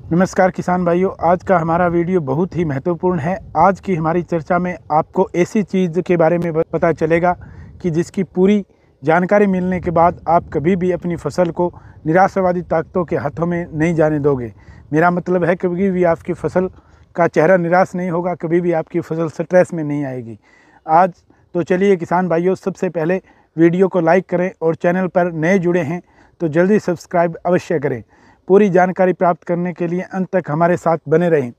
नमस्कार किसान भाइयों, आज का हमारा वीडियो बहुत ही महत्वपूर्ण है। आज की हमारी चर्चा में आपको ऐसी चीज़ के बारे में पता चलेगा कि जिसकी पूरी जानकारी मिलने के बाद आप कभी भी अपनी फसल को निराशावादी ताकतों के हाथों में नहीं जाने दोगे। मेरा मतलब है कभी भी आपकी फसल का चेहरा निराश नहीं होगा, कभी भी आपकी फसल स्ट्रेस में नहीं आएगी। आज तो चलिए किसान भाइयों, सबसे पहले वीडियो को लाइक करें और चैनल पर नए जुड़े हैं तो जल्दी सब्सक्राइब अवश्य करें। पूरी जानकारी प्राप्त करने के लिए अंत तक हमारे साथ बने रहें।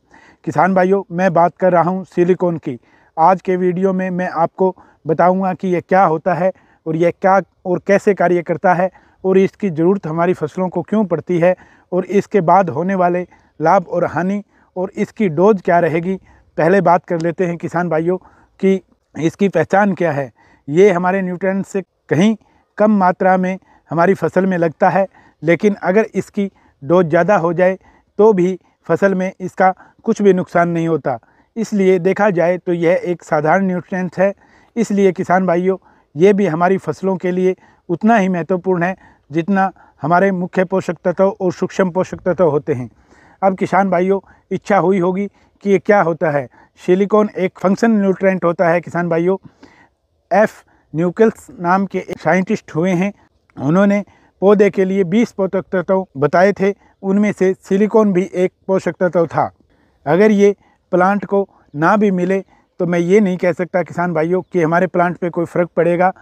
किसान भाइयों, मैं बात कर रहा हूं सिलिकॉन की। आज के वीडियो में मैं आपको बताऊंगा कि यह क्या होता है और यह क्या और कैसे कार्य करता है और इसकी ज़रूरत हमारी फसलों को क्यों पड़ती है और इसके बाद होने वाले लाभ और हानि और इसकी डोज क्या रहेगी। पहले बात कर लेते हैं किसान भाइयों कि इसकी पहचान क्या है। ये हमारे न्यूट्रिएंट से कहीं कम मात्रा में हमारी फसल में लगता है, लेकिन अगर इसकी डोज ज़्यादा हो जाए तो भी फसल में इसका कुछ भी नुकसान नहीं होता। इसलिए देखा जाए तो यह एक साधारण न्यूट्रिएंट है। इसलिए किसान भाइयों, ये भी हमारी फसलों के लिए उतना ही महत्वपूर्ण है जितना हमारे मुख्य पोषक तत्व और सूक्ष्म पोषक तत्व होते हैं। अब किसान भाइयों, इच्छा हुई होगी कि ये क्या होता है। सिलिकॉन एक फंक्शन न्यूट्रिएंट होता है किसान भाइयों। एफ न्यूक्लियस नाम के एक साइंटिस्ट हुए हैं, उन्होंने पौधे के लिए 20 पोषक तत्व बताए थे, उनमें से सिलिकॉन भी एक पोषक तत्व था। अगर ये प्लांट को ना भी मिले तो मैं ये नहीं कह सकता किसान भाइयों कि हमारे प्लांट पे कोई फ़र्क पड़ेगा।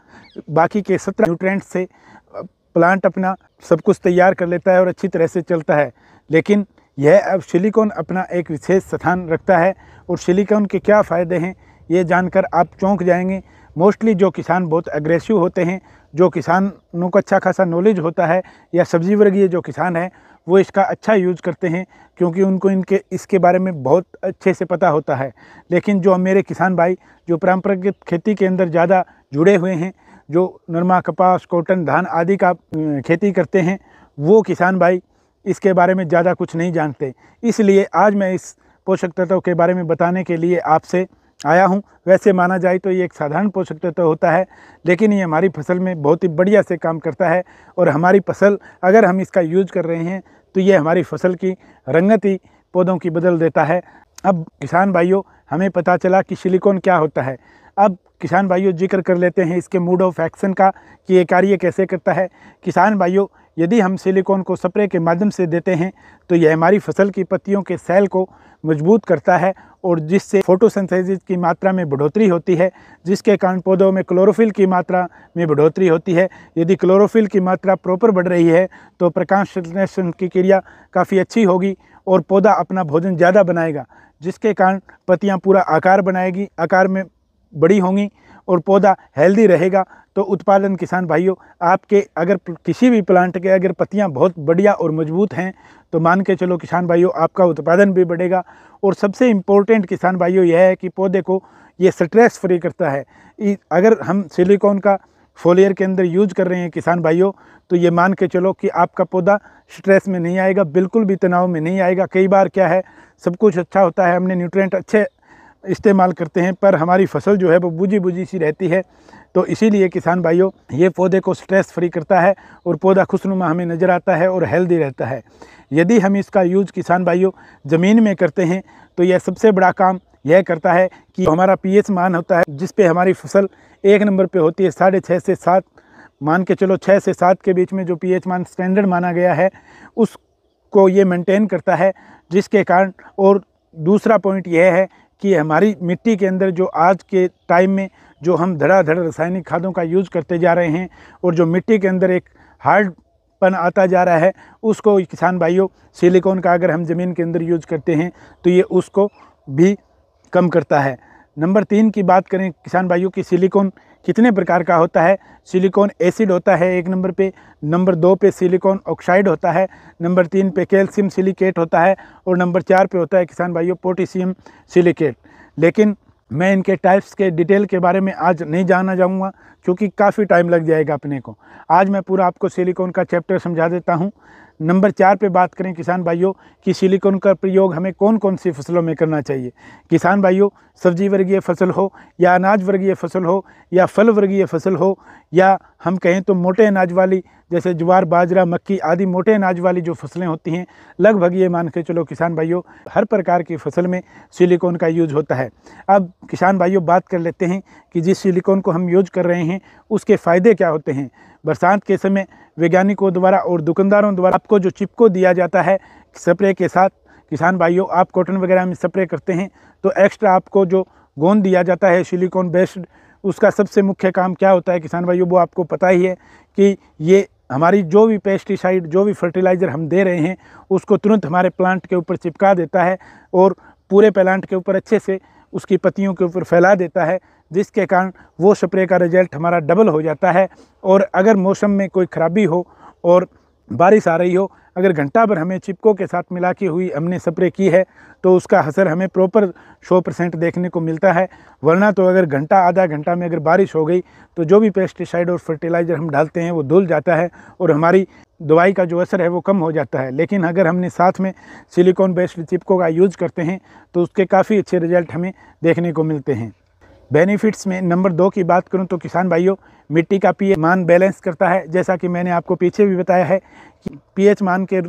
बाकी के 17 न्यूट्रिएंट्स से प्लांट अपना सब कुछ तैयार कर लेता है और अच्छी तरह से चलता है, लेकिन यह अब सिलिकॉन अपना एक विशेष स्थान रखता है। और सिलिकॉन के क्या फ़ायदे हैं ये जानकर आप चौंक जाएंगे। मोस्टली जो किसान बहुत एग्रेसिव होते हैं, जो किसानों को अच्छा खासा नॉलेज होता है, या सब्जी वर्गीय जो किसान है वो इसका अच्छा यूज़ करते हैं क्योंकि उनको इसके बारे में बहुत अच्छे से पता होता है। लेकिन जो मेरे किसान भाई जो परंपरागत खेती के अंदर ज़्यादा जुड़े हुए हैं, जो नरमा, कपास, कॉटन, धान आदि का खेती करते हैं, वो किसान भाई इसके बारे में ज़्यादा कुछ नहीं जानते। इसलिए आज मैं इस पोषक तत्व के बारे में बताने के लिए आपसे आया हूं। वैसे माना जाए तो ये एक साधारण पोषक तत्व होता है, लेकिन ये हमारी फसल में बहुत ही बढ़िया से काम करता है। और हमारी फसल अगर हम इसका यूज कर रहे हैं तो ये हमारी फसल की रंगत ही पौधों की बदल देता है। अब किसान भाइयों, हमें पता चला कि सिलिकॉन क्या होता है। अब किसान भाइयों, जिक्र कर लेते हैं इसके मोड ऑफ एक्शन का कि ये कार्य कैसे करता है। किसान भाइयों, यदि हम सिलिकॉन को स्प्रे के माध्यम से देते हैं तो यह हमारी फसल की पत्तियों के सेल को मजबूत करता है और जिससे फोटोसिंथेसिस की मात्रा में बढ़ोतरी होती है, जिसके कारण पौधों में क्लोरोफिल की मात्रा में बढ़ोतरी होती है। यदि क्लोरोफिल की मात्रा प्रॉपर बढ़ रही है तो प्रकाश संश्लेषण की क्रिया काफ़ी अच्छी होगी और पौधा अपना भोजन ज़्यादा बनाएगा, जिसके कारण पत्तियाँ पूरा आकार बनाएगी, आकार में बड़ी होंगी और पौधा हेल्दी रहेगा। तो उत्पादन किसान भाइयों, आपके अगर किसी भी प्लांट के अगर पत्तियां बहुत बढ़िया और मजबूत हैं तो मान के चलो किसान भाइयों, आपका उत्पादन भी बढ़ेगा। और सबसे इम्पोर्टेंट किसान भाइयों यह है कि पौधे को ये स्ट्रेस फ्री करता है। अगर हम सिलिकॉन का फोलियर के अंदर यूज कर रहे हैं किसान भाइयों, तो ये मान के चलो कि आपका पौधा स्ट्रेस में नहीं आएगा, बिल्कुल भी तनाव में नहीं आएगा। कई बार क्या है, सब कुछ अच्छा होता है, हमने न्यूट्रिएंट अच्छे इस्तेमाल करते हैं पर हमारी फसल जो है वो बुझी बुझी सी रहती है। तो इसीलिए किसान भाइयों, ये पौधे को स्ट्रेस फ्री करता है और पौधा खुशनुमा हमें नज़र आता है और हेल्दी रहता है। यदि हम इसका यूज़ किसान भाइयों ज़मीन में करते हैं तो यह सबसे बड़ा काम यह करता है कि हमारा पीएच मान होता है, जिस पे हमारी फसल 1 नंबर पे होती है, 6.5 से 7, मान के चलो 6 से 7 के बीच में जो पीएच मान स्टैंडर्ड माना गया है उसको ये मेंटेन करता है। जिसके कारण, और दूसरा पॉइंट यह है कि हमारी मिट्टी के अंदर जो आज के टाइम में जो हम धड़ाधड़ रासायनिक खादों का यूज़ करते जा रहे हैं और जो मिट्टी के अंदर एक हार्डपन आता जा रहा है, उसको किसान भाइयों सिलिकॉन का अगर हम ज़मीन के अंदर यूज़ करते हैं तो ये उसको भी कम करता है। नंबर 3 की बात करें किसान भाइयों की सिलिकॉन कितने प्रकार का होता है। सिलिकॉन एसिड होता है 1 नंबर पे, नंबर 2 पे सिलिकॉन ऑक्साइड होता है, नंबर 3 पे कैल्शियम सिलिकेट होता है और नंबर 4 पे होता है किसान भाइयों पोटेशियम सिलिकेट। लेकिन मैं इनके टाइप्स के डिटेल के बारे में आज नहीं जानना चाहूँगा क्योंकि काफ़ी टाइम लग जाएगा अपने को। आज मैं पूरा आपको सिलिकॉन का चैप्टर समझा देता हूँ। नंबर 4 पे बात करें किसान भाइयों कि सिलिकॉन का प्रयोग हमें कौन कौन सी फसलों में करना चाहिए। किसान भाइयों, सब्जी वर्गीय फसल हो या अनाज वर्गीय फसल हो या फल वर्गीय फसल हो या हम कहें तो मोटे अनाज वाली जैसे ज्वार, बाजरा, मक्की आदि मोटे अनाज वाली जो फसलें होती हैं, लगभग ये मान के चलो किसान भाइयों हर प्रकार की फसल में सिलिकॉन का यूज होता है। अब किसान भाइयों बात कर लेते हैं कि जिस सिलिकॉन को हम यूज कर रहे हैं उसके फ़ायदे क्या होते हैं। बरसात के समय वैज्ञानिकों द्वारा और दुकानदारों द्वारा आपको जो चिपको दिया जाता है स्प्रे के साथ, किसान भाइयों आप कॉटन वगैरह में स्प्रे करते हैं तो एक्स्ट्रा आपको जो गोंद दिया जाता है सिलिकॉन बेस्ड, उसका सबसे मुख्य काम क्या होता है किसान भाइयों, वो आपको पता ही है कि ये हमारी जो भी पेस्टिसाइड, जो भी फर्टिलाइज़र हम दे रहे हैं उसको तुरंत हमारे प्लांट के ऊपर चिपका देता है और पूरे प्लांट के ऊपर अच्छे से उसकी पत्तियों के ऊपर फैला देता है, जिसके कारण वो स्प्रे का रिजल्ट हमारा डबल हो जाता है। और अगर मौसम में कोई ख़राबी हो और बारिश आ रही हो, अगर घंटा भर हमें चिपको के साथ मिला के हुई हमने स्प्रे की है तो उसका असर हमें प्रॉपर 100% देखने को मिलता है। वरना तो अगर घंटा आधा घंटा में अगर बारिश हो गई तो जो भी पेस्टिसाइड और फर्टिलाइज़र हम डालते हैं वो धुल जाता है और हमारी दवाई का जो असर है वो कम हो जाता है। लेकिन अगर हमने साथ में सिलिकॉन बेस्ड चिपको का यूज़ करते हैं तो उसके काफ़ी अच्छे रिजल्ट हमें देखने को मिलते हैं। बेनिफिट्स में नंबर 2 की बात करूं तो किसान भाइयों मिट्टी का पीएच मान बैलेंस करता है। जैसा कि मैंने आपको पीछे भी बताया है कि पीएच मान के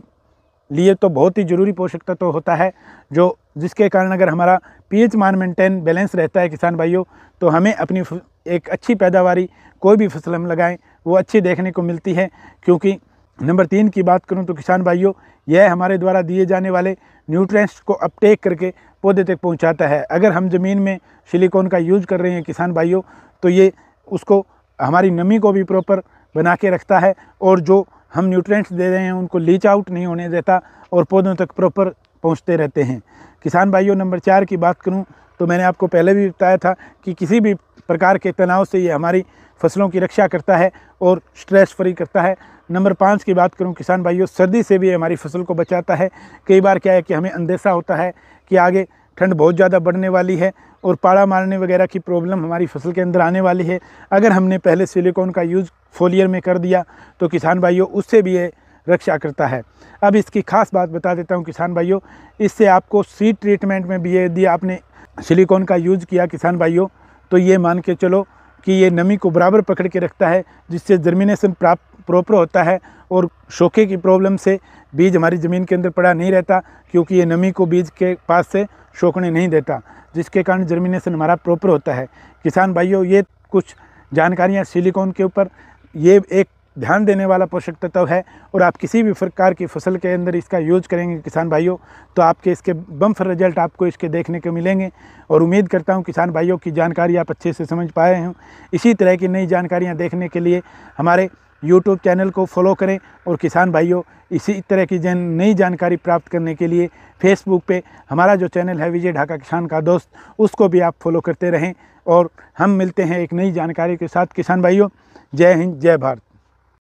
लिए तो बहुत ही ज़रूरी पोषक तत्व तो होता है, जो जिसके कारण अगर हमारा पीएच मान मेंटेन बैलेंस रहता है किसान भाइयों तो हमें अपनी एक अच्छी पैदावारी कोई भी फसल हम लगाएं वो अच्छी देखने को मिलती है। क्योंकि नंबर 3 की बात करूं तो किसान भाइयों यह हमारे द्वारा दिए जाने वाले न्यूट्रिएंट्स को अपटेक करके पौधे तक पहुंचाता है। अगर हम ज़मीन में सिलिकॉन का यूज कर रहे हैं किसान भाइयों तो ये उसको हमारी नमी को भी प्रॉपर बना के रखता है और जो हम न्यूट्रिएंट्स दे रहे हैं उनको लीच आउट नहीं होने देता और पौधों तक प्रॉपर पहुंचते रहते हैं। किसान भाइयों नंबर 4 की बात करूं तो मैंने आपको पहले भी बताया था कि किसी भी प्रकार के तनाव से ये हमारी फसलों की रक्षा करता है और स्ट्रेस फ्री करता है। नंबर 5 की बात करूं किसान भाइयों, सर्दी से भी हमारी फसल को बचाता है। कई बार क्या है कि हमें अंदेशा होता है कि आगे ठंड बहुत ज़्यादा बढ़ने वाली है और पाला मारने वगैरह की प्रॉब्लम हमारी फसल के अंदर आने वाली है। अगर हमने पहले सिलिकॉन का यूज़ फोलियर में कर दिया तो किसान भाइयों उससे भी ये रक्षा करता है। अब इसकी खास बात बता देता हूँ किसान भाइयों, इससे आपको सीड ट्रीटमेंट में भी यदि आपने सिलिकॉन का यूज़ किया किसान भाइयों तो ये मान के चलो कि ये नमी को बराबर पकड़ के रखता है, जिससे जर्मिनेशन प्रॉपर होता है और शोखे की प्रॉब्लम से बीज हमारी ज़मीन के अंदर पड़ा नहीं रहता, क्योंकि ये नमी को बीज के पास से सोखने नहीं देता, जिसके कारण जर्मिनेशन हमारा प्रॉपर होता है। किसान भाइयों ये कुछ जानकारियाँ सिलिकॉन के ऊपर, ये एक ध्यान देने वाला पोषक तत्व है और आप किसी भी प्रकार की फसल के अंदर इसका यूज करेंगे किसान भाइयों तो आपके इसके बम्पर रिजल्ट आपको इसके देखने को मिलेंगे। और उम्मीद करता हूं किसान भाइयों की जानकारी आप अच्छे से समझ पाए हों। इसी तरह की नई जानकारियां देखने के लिए हमारे YouTube चैनल को फॉलो करें और किसान भाइयों इसी तरह की नई जानकारी प्राप्त करने के लिए फेसबुक पे हमारा जो चैनल है विजय ढाका किसान का दोस्त, उसको भी आप फॉलो करते रहें। और हम मिलते हैं एक नई जानकारी के साथ किसान भाइयों। जय हिंद, जय भारत।